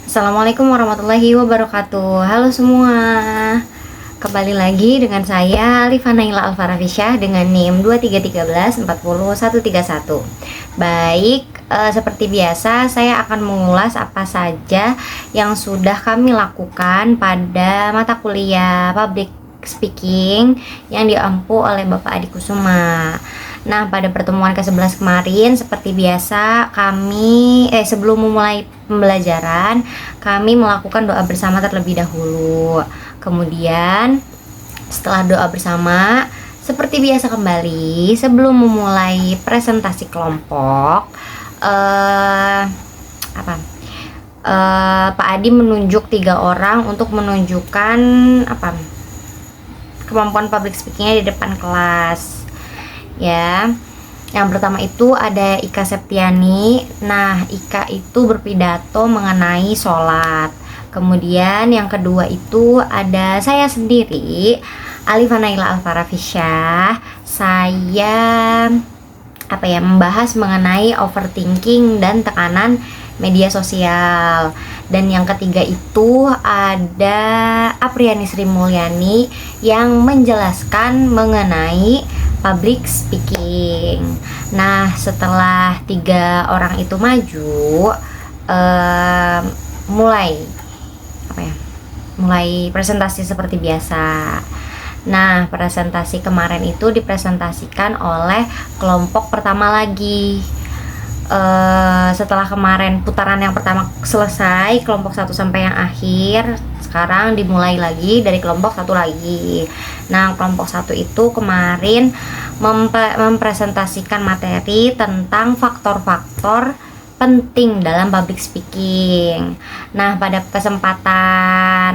Assalamualaikum warahmatullahi wabarakatuh. Halo semua. Kembali lagi dengan saya Alifa Naila Alfarafisya dengan NIM 2313404131. Baik, seperti biasa saya akan mengulas apa saja yang sudah kami lakukan pada mata kuliah Public Speaking yang diampu oleh Bapak Adi Kusuma. Nah, pada pertemuan ke-11 kemarin seperti biasa kami sebelum memulai pembelajaran, kami melakukan doa bersama terlebih dahulu. Kemudian setelah doa bersama, seperti biasa kembali sebelum memulai presentasi kelompok, Pak Adi menunjuk 3 orang untuk menunjukkan kemampuan public speakingnya di depan kelas. Ya, yang pertama itu ada Ika Septiani. Nah, Ika itu berpidato mengenai sholat. Kemudian yang kedua itu ada saya sendiri, Alifa Naila Alfarafisya. Saya membahas mengenai overthinking dan tekanan media sosial. Dan yang ketiga itu ada Apriani Sri Mulyani yang menjelaskan mengenai public speaking. Nah, setelah 3 orang itu maju, mulai presentasi seperti biasa. Nah, presentasi kemarin itu dipresentasikan oleh kelompok pertama lagi. Setelah kemarin putaran yang pertama selesai, kelompok 1 sampai yang akhir, sekarang dimulai lagi dari kelompok 1 lagi. Nah, kelompok 1 itu kemarin mempresentasikan materi tentang faktor-faktor penting dalam public speaking. Nah, pada kesempatan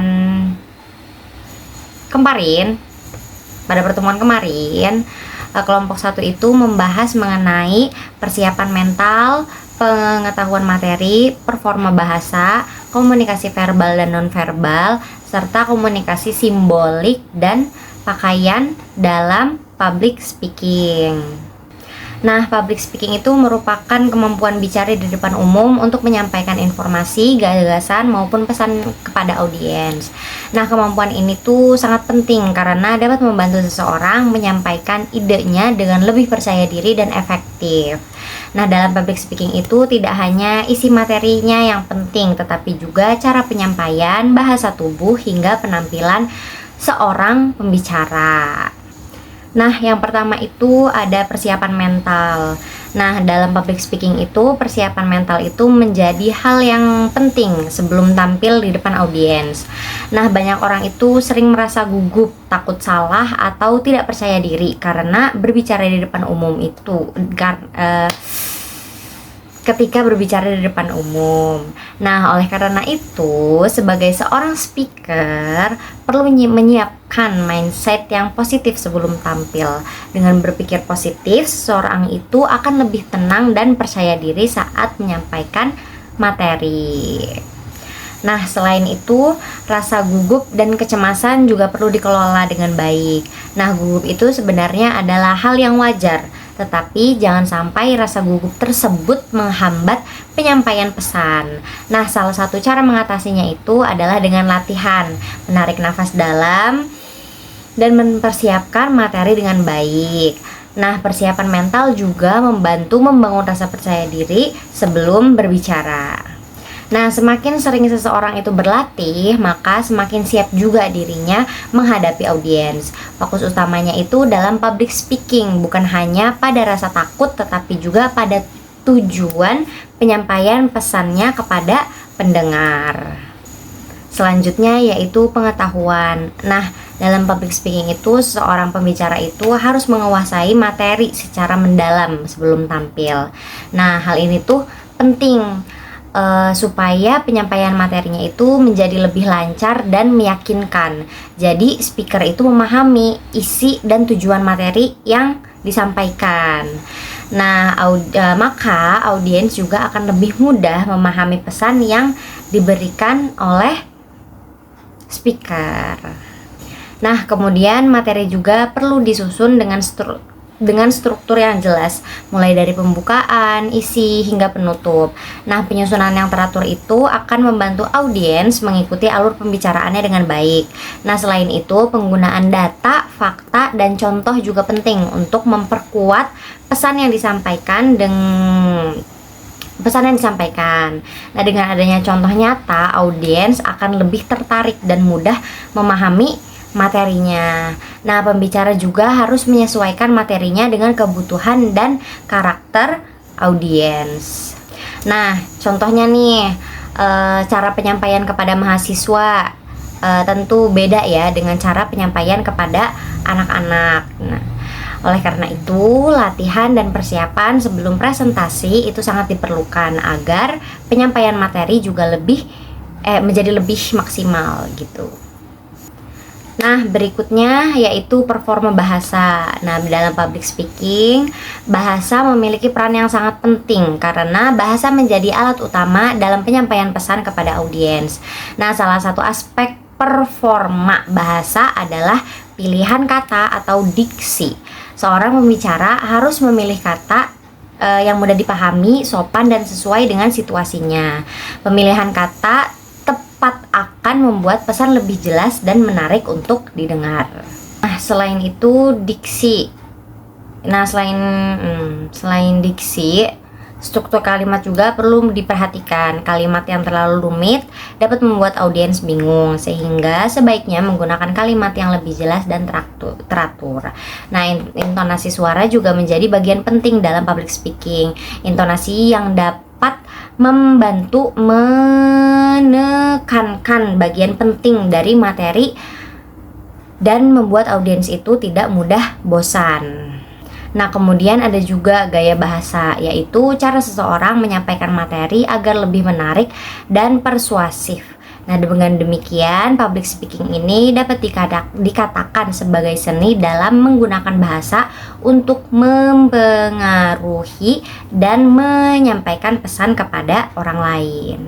pada pertemuan kemarin, kelompok 1 itu membahas mengenai persiapan mental, pengetahuan materi, performa bahasa, komunikasi verbal dan nonverbal, serta komunikasi simbolik dan pakaian dalam public speaking. Nah, public speaking itu merupakan kemampuan bicara di depan umum untuk menyampaikan informasi, gagasan maupun pesan kepada audiens. Nah, kemampuan ini tuh sangat penting karena dapat membantu seseorang menyampaikan idenya dengan lebih percaya diri dan efektif. Nah, dalam public speaking itu tidak hanya isi materinya yang penting, tetapi juga cara penyampaian, bahasa tubuh, hingga penampilan seorang pembicara. Nah, yang pertama itu ada persiapan mental. Nah, dalam public speaking itu persiapan mental itu menjadi hal yang penting sebelum tampil di depan audiens. Nah, banyak orang itu sering merasa gugup, takut salah, atau tidak percaya diri karena berbicara di depan umum itu ketika berbicara di depan umum. Nah, oleh karena itu, sebagai seorang speaker perlu menyiapkan mindset yang positif sebelum tampil. Dengan berpikir positif, seseorang itu akan lebih tenang dan percaya diri saat menyampaikan materi. Nah, selain itu, rasa gugup dan kecemasan juga perlu dikelola dengan baik. Nah, gugup itu sebenarnya adalah hal yang wajar, tetapi jangan sampai rasa gugup tersebut menghambat penyampaian pesan. Nah, salah satu cara mengatasinya itu adalah dengan latihan, menarik nafas dalam, dan mempersiapkan materi dengan baik. Nah, persiapan mental juga membantu membangun rasa percaya diri sebelum berbicara. Nah, semakin sering seseorang itu berlatih, maka semakin siap juga dirinya menghadapi audiens. Fokus utamanya itu dalam public speaking, bukan hanya pada rasa takut, tetapi juga pada tujuan penyampaian pesannya kepada pendengar. Selanjutnya yaitu pengetahuan. Nah, dalam public speaking itu seorang pembicara itu harus menguasai materi secara mendalam sebelum tampil. Nah, hal ini tuh penting supaya penyampaian materinya itu menjadi lebih lancar dan meyakinkan. Jadi speaker itu memahami isi dan tujuan materi yang disampaikan. Nah, maka audiens juga akan lebih mudah memahami pesan yang diberikan oleh speaker. Nah, kemudian materi juga perlu disusun dengan dengan struktur yang jelas, mulai dari pembukaan, isi, hingga penutup. Nah, penyusunan yang teratur itu akan membantu audiens mengikuti alur pembicaraannya dengan baik. Nah, selain itu, penggunaan data, fakta, dan contoh juga penting untuk memperkuat pesan yang disampaikan Nah, dengan adanya contoh nyata, audiens akan lebih tertarik dan mudah memahami materinya. Nah, pembicara juga harus menyesuaikan materinya dengan kebutuhan dan karakter audiens. Nah, contohnya nih, cara penyampaian kepada mahasiswa tentu beda ya dengan cara penyampaian kepada anak-anak. Nah, oleh karena itu, latihan dan persiapan sebelum presentasi itu sangat diperlukan agar penyampaian materi juga menjadi lebih maksimal gitu. Nah, berikutnya yaitu performa bahasa. Nah, dalam public speaking, bahasa memiliki peran yang sangat penting karena bahasa menjadi alat utama dalam penyampaian pesan kepada audiens. Nah, salah satu aspek performa bahasa adalah pilihan kata atau diksi. Seorang pembicara harus memilih kata yang mudah dipahami, sopan, dan sesuai dengan situasinya. Pemilihan kata tepat akan membuat pesan lebih jelas dan menarik untuk didengar. Nah, selain itu diksi. Nah, selain diksi, struktur kalimat juga perlu diperhatikan. Kalimat yang terlalu rumit dapat membuat audiens bingung, sehingga sebaiknya menggunakan kalimat yang lebih jelas dan teratur. Nah, intonasi suara juga menjadi bagian penting dalam public speaking. Intonasi yang dapat membantu menekankan bagian penting dari materi dan membuat audiens itu tidak mudah bosan. Nah, kemudian ada juga gaya bahasa, yaitu cara seseorang menyampaikan materi agar lebih menarik dan persuasif. Nah, dengan demikian, public speaking ini dapat dikatakan sebagai seni dalam menggunakan bahasa untuk mempengaruhi dan menyampaikan pesan kepada orang lain.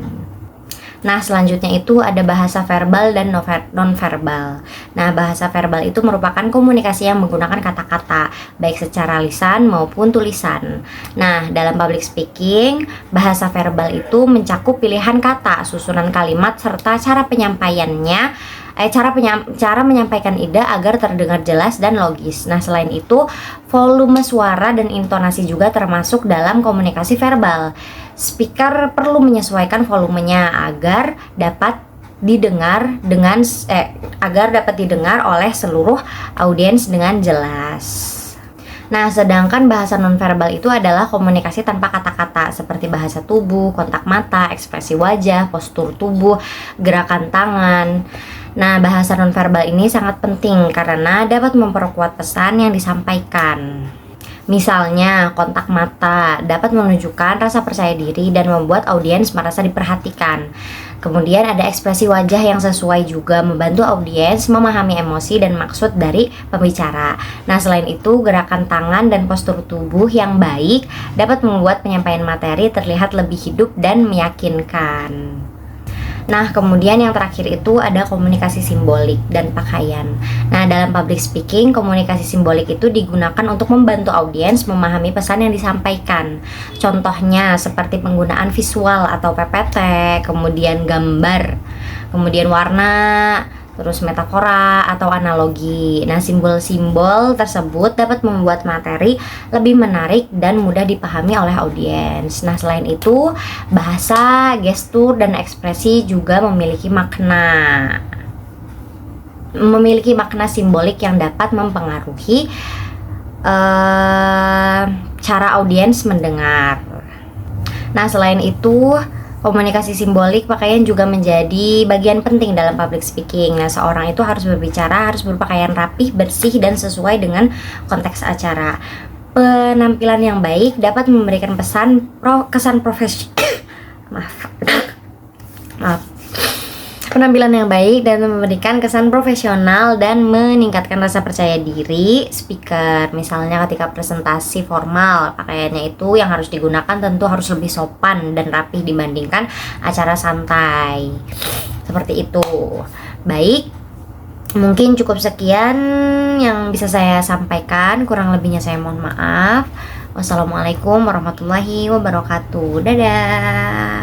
Nah, selanjutnya itu ada bahasa verbal dan non-verbal. Nah, bahasa verbal itu merupakan komunikasi yang menggunakan kata-kata, baik secara lisan maupun tulisan. Nah, dalam public speaking, bahasa verbal itu mencakup pilihan kata, susunan kalimat, serta cara menyampaikan ide agar terdengar jelas dan logis. Nah, selain itu, volume suara dan intonasi juga termasuk dalam komunikasi verbal. Speaker perlu menyesuaikan volumenya agar dapat didengar oleh seluruh audiens dengan jelas. Nah, sedangkan bahasa nonverbal itu adalah komunikasi tanpa kata-kata seperti bahasa tubuh, kontak mata, ekspresi wajah, postur tubuh, gerakan tangan. Nah, bahasa nonverbal ini sangat penting karena dapat memperkuat pesan yang disampaikan. Misalnya, kontak mata dapat menunjukkan rasa percaya diri dan membuat audiens merasa diperhatikan. Kemudian ada ekspresi wajah yang sesuai juga membantu audiens memahami emosi dan maksud dari pembicara. Nah, selain itu, gerakan tangan dan postur tubuh yang baik dapat membuat penyampaian materi terlihat lebih hidup dan meyakinkan. Nah, kemudian yang terakhir itu ada komunikasi simbolik dan pakaian. Nah, dalam public speaking, komunikasi simbolik itu digunakan untuk membantu audiens memahami pesan yang disampaikan. Contohnya seperti penggunaan visual atau PPT, kemudian gambar, kemudian warna, terus metafora atau analogi. Nah, simbol-simbol tersebut dapat membuat materi lebih menarik dan mudah dipahami oleh audiens. Nah, selain itu, bahasa, gestur, dan ekspresi juga memiliki makna simbolik yang dapat mempengaruhi cara audiens mendengar. Nah, selain itu, komunikasi simbolik pakaian juga menjadi bagian penting dalam public speaking. Nah, seorang itu harus berpakaian rapih, bersih, dan sesuai dengan konteks acara. Penampilan yang baik dapat memberikan kesan profesional. Penampilan yang baik dan memberikan kesan profesional dan meningkatkan rasa percaya diri speaker. Misalnya ketika presentasi formal, pakaiannya itu yang harus digunakan tentu harus lebih sopan dan rapih dibandingkan acara santai. Seperti itu. Baik, Mungkin cukup sekian yang bisa saya sampaikan, kurang lebihnya saya mohon maaf. Wassalamualaikum warahmatullahi wabarakatuh. Dadah.